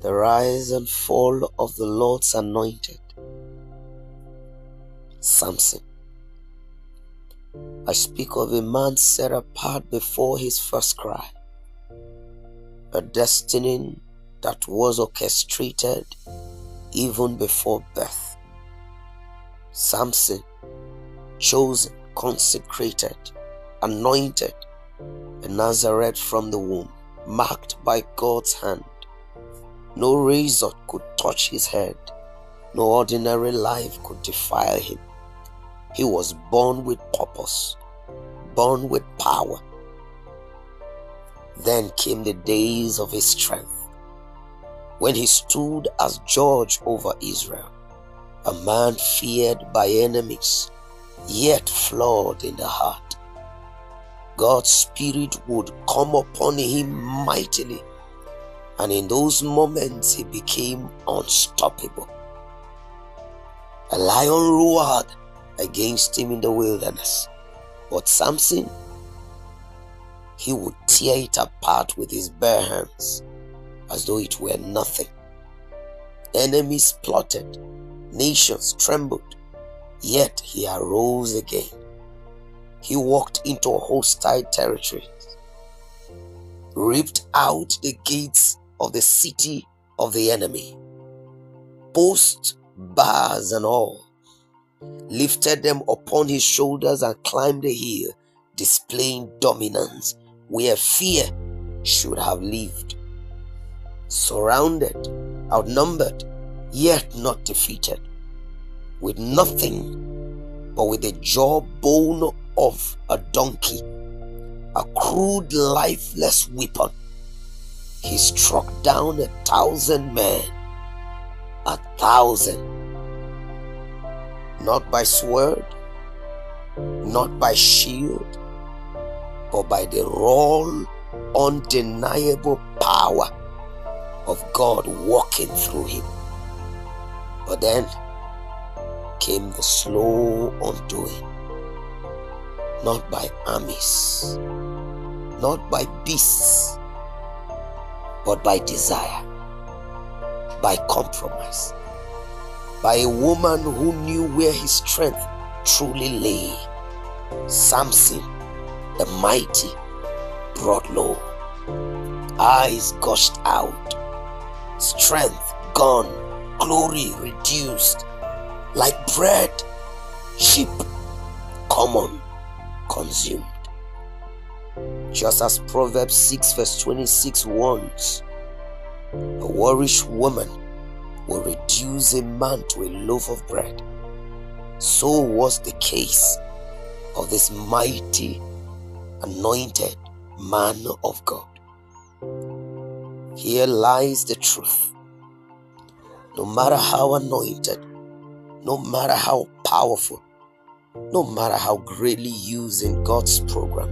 The rise and fall of the Lord's anointed, Samson. I speak of a man set apart before his first cry, a destiny that was orchestrated even before birth. Samson, chosen, consecrated, anointed, a Nazareth from the womb, marked by God's hand. No razor could touch his head. No ordinary life could defile him. He was born with purpose, born with power. Then came the days of his strength, when he stood as judge over Israel, a man feared by enemies, yet flawed in the heart. God's Spirit would come upon him mightily, and in those moments he became unstoppable. A lion roared against him in the wilderness, but Samson, he would tear it apart with his bare hands as though it were nothing. Enemies plotted, nations trembled, yet he arose again. He walked into hostile territories, ripped out the gates of the city of the enemy, posts, bars and all, lifted them upon his shoulders and climbed the hill, displaying dominance where fear should have lived. Surrounded, outnumbered, yet not defeated, with nothing but with the jawbone of a donkey, a crude, lifeless weapon, he struck down 1,000 men, 1,000, not by sword, not by shield, but by the raw, undeniable power of God walking through him. But then came the slow undoing, not by armies, not by beasts, but by desire, by compromise, by a woman who knew where his strength truly lay. Samson, the mighty, brought low. Eyes gushed out, strength gone, glory reduced, like bread, cheap, common, consumed. Just as Proverbs 6 verse 26 warns, a whorish woman will reduce a man to a loaf of bread, so was the case of this mighty, anointed man of God. Here lies the truth. No matter how anointed, no matter how powerful, no matter how greatly used in God's program,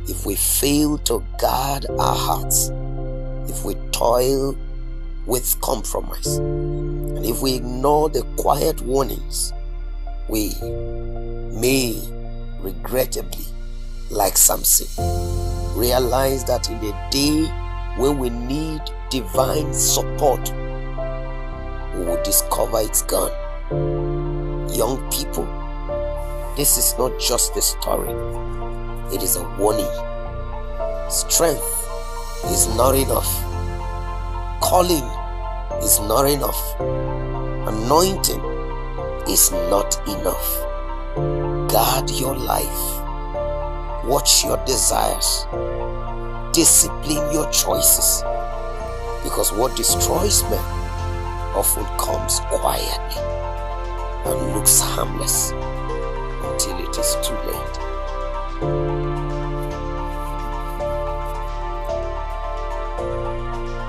if we fail to guard our hearts, if we toil with compromise, and if we ignore the quiet warnings, we may regrettably, like Samson, realize that in the day when we need divine support, we will discover it's gone. Young people, this is not just a story, it is a warning. Strength is not enough. Calling is not enough. Anointing is not enough. Guard your life. Watch your desires. Discipline your choices. Because what destroys men often comes quietly and looks harmless.